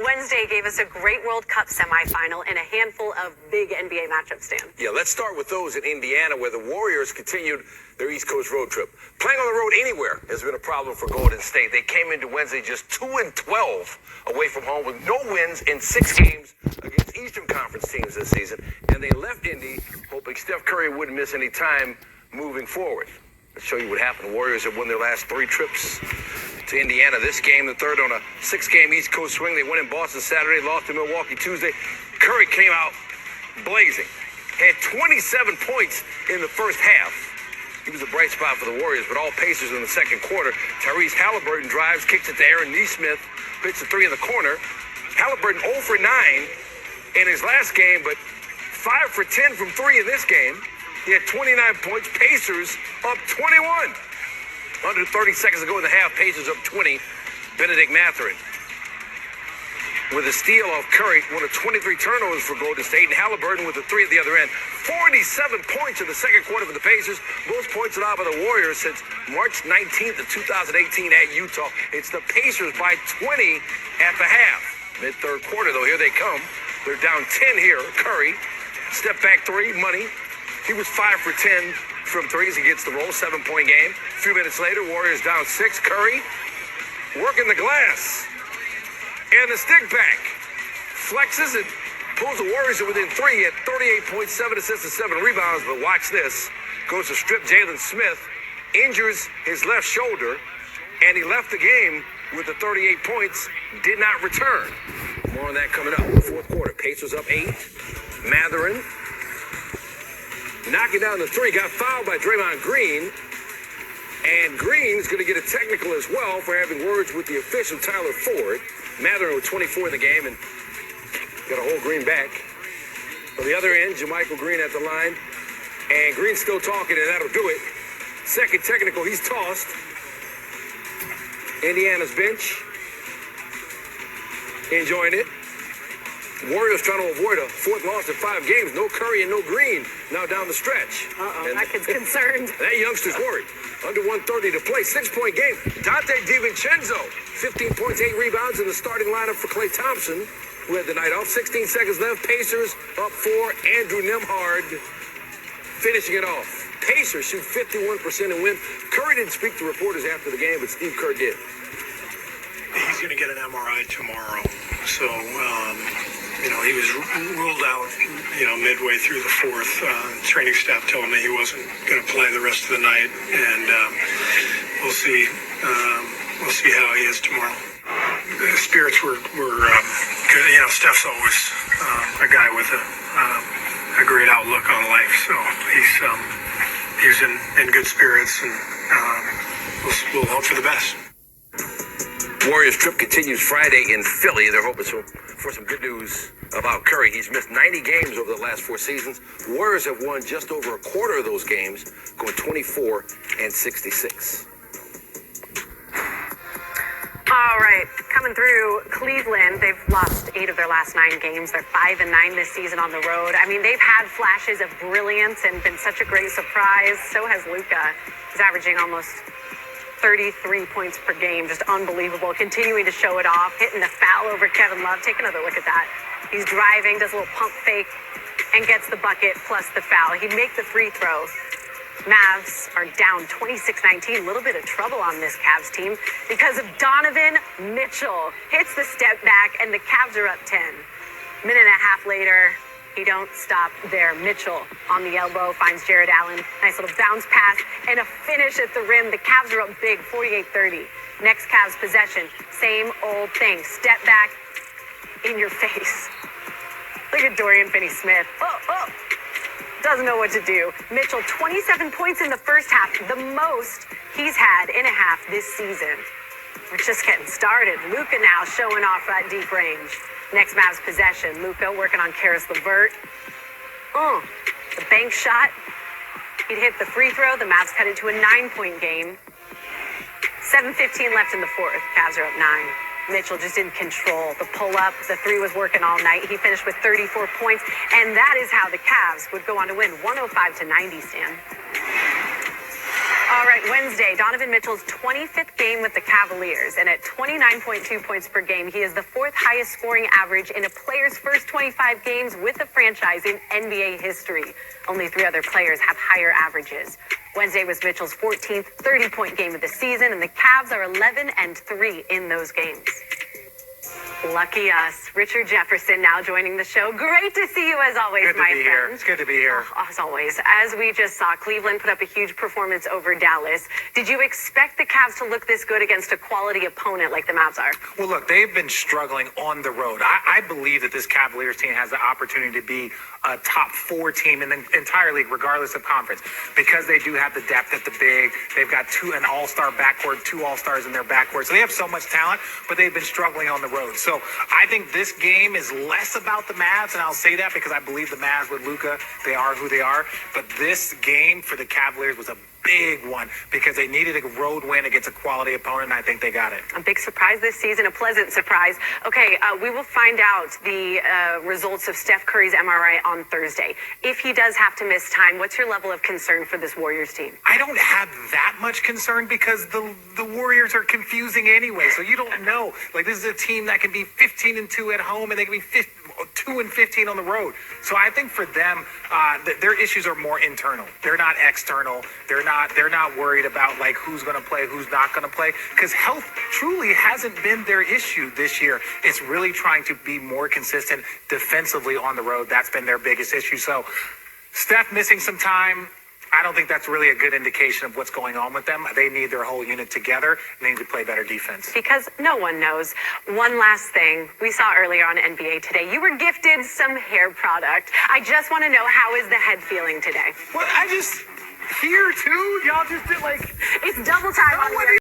Wednesday gave us a great World Cup semifinal and a handful of big NBA matchups, Dan. Yeah, let's start with those in Indiana, where the Warriors continued their East Coast road trip. Playing on the road anywhere has been a problem for Golden State. They came into Wednesday just 2-12 away from home with no wins in 6 games against Eastern Conference teams this season. And they left Indy hoping Steph Curry wouldn't miss any time moving forward. Let's show you what happened. The Warriors have won their last 3 trips to Indiana. This game, the third on a 6-game East Coast swing. They won in Boston Saturday, lost to Milwaukee Tuesday. Curry came out blazing. Had 27 points in the first half. He was a bright spot for the Warriors, but all Pacers in the second quarter. Tyrese Halliburton drives, kicks it to Aaron Nesmith, hits a 3 in the corner. Halliburton 0 for 9 in his last game, but 5 for 10 from 3 in this game. He had 29 points. Pacers up 21. Under 30 seconds to go in the half, Pacers up 20. Benedict Mathurin with a steal off Curry, one of 23 turnovers for Golden State, and Halliburton with a 3 at the other end. 47 points in the second quarter for the Pacers. Most points allowed by the Warriors since March 19th of 2018 at Utah. It's the Pacers by 20 at the half. Mid-third quarter, though, here they come. They're down 10 here. Curry, step back 3, money. He was 5 for 10 from threes. He gets the roll, 7-point game. A few minutes later, Warriors down 6. Curry working the glass. And the stick back. Flexes and pulls the Warriors to within 3 at 38 points, 7 assists and 7 rebounds. But watch this. Goes to strip Jalen Smith. Injures his left shoulder. And he left the game with the 38 points. Did not return. More on that coming up. Fourth quarter. Pacers up 8. Mathurin knocking down the 3, got fouled by Draymond Green. And Green's going to get a technical as well for having words with the official, Tyler Ford. Mathurin with 24 in the game and got a whole Green back. On the other end, JaMychal Green at the line. And Green's still talking, and that'll do it. Second technical, he's tossed. Indiana's bench enjoying it. Warriors trying to avoid a 4th loss in 5 games. No Curry and no Green now down the stretch. That kid's concerned. That youngster's worried. Under 1:30 to play. 6-point game. Dante DiVincenzo, 15 points, 8 rebounds in the starting lineup for Klay Thompson, who had the night off. 16 seconds left. Pacers up 4. Andrew Nembhard finishing it off. Pacers shoot 51% and win. Curry didn't speak to reporters after the game, but Steve Kerr did. He's going to get an MRI tomorrow. So, he was ruled out, midway through the 4th. Training staff told me he wasn't going to play the rest of the night, and we'll see. We'll see how he is tomorrow. The spirits were good. Steph's always a guy with a great outlook on life, so he's in good spirits, and we'll hope for the best. Warriors trip continues Friday in Philly. They're hoping for some good news about Curry. He's missed 90 games over the last 4 seasons. Warriors have won just over a quarter of those games, going 24-66. All right, coming through Cleveland, they've lost 8 of their last 9 games. They're 5-9 this season on the road. I mean, they've had flashes of brilliance and been such a great surprise. So has Luka. He's averaging almost 33 points per game, just unbelievable. Continuing to show it off, hitting the foul over Kevin Love. Take another look at that. He's driving, does a little pump fake, and gets the bucket plus the foul. He'd make the free throw. Mavs are down 26-19. A little bit of trouble on this Cavs team because of Donovan Mitchell. Hits the step back, and the Cavs are up 10. Minute and a half later, he don't stop there. Mitchell on the elbow finds Jared Allen. Nice little bounce pass and a finish at the rim. The Cavs are up big, 48-30. Next Cavs possession, same old thing. Step back, in your face. Look at Dorian Finney-Smith. Doesn't know what to do. Mitchell, 27 points in the first half, the most he's had in a half this season. We're just getting started. Luka now showing off that deep range. Next Mavs possession. Luka working on Karis LeVert. The bank shot. He'd hit the free throw. The Mavs cut it to a 9-point game. 7:15 left in the 4th. Cavs are up 9. Mitchell just didn't control the pull-up. The 3 was working all night. He finished with 34 points, and that is how the Cavs would go on to win 105-90, Stan. All right, Wednesday, Donovan Mitchell's 25th game with the Cavaliers, and at 29.2 points per game, he is the fourth highest scoring average in a player's first 25 games with the franchise in NBA history. Only 3 other players have higher averages. Wednesday was Mitchell's 14th 30-point game of the season, and the Cavs are 11-3 in those games. Lucky us. Richard Jefferson now joining the show. Great to see you as always, Good to my be friend. here. It's good to be here. As always. As we just saw, Cleveland put up a huge performance over Dallas. Did you expect the Cavs to look this good against a quality opponent like the Mavs are? Well, look, they've been struggling on the road. I believe that this Cavaliers team has the opportunity to be a top 4 team in the entire league, regardless of conference, because they do have the depth at the big. They've got an all-star backcourt, 2 all-stars in their backcourt. So they have so much talent, but they've been struggling on the road. So I think this game is less about the Mavs, and I'll say that because I believe the Mavs with Luka, they are who they are. But this game for the Cavaliers was a big one because they needed a road win against a quality opponent, and I think they got it. A big surprise this season, a pleasant surprise. Okay, we will find out the results of Steph Curry's MRI on Thursday. If he does have to miss time, what's your level of concern for this Warriors team? I don't have that much concern because the Warriors are confusing anyway, so you don't know. Like, this is a team that can be 15-2 at home, and they can be 2-15 on the road. So I think for them, their issues are more internal. They're not external. They're not worried about like who's going to play, who's not going to play, because health truly hasn't been their issue this year. It's really trying to be more consistent defensively on the road. That's been their biggest issue. So Steph missing some time, I don't think that's really a good indication of what's going on with them. They need their whole unit together, and they need to play better defense. Because no one knows. One last thing. We saw earlier on NBA Today, you were gifted some hair product. I just want to know, how is the head feeling today? Well, here too? Y'all just did like... It's double time on your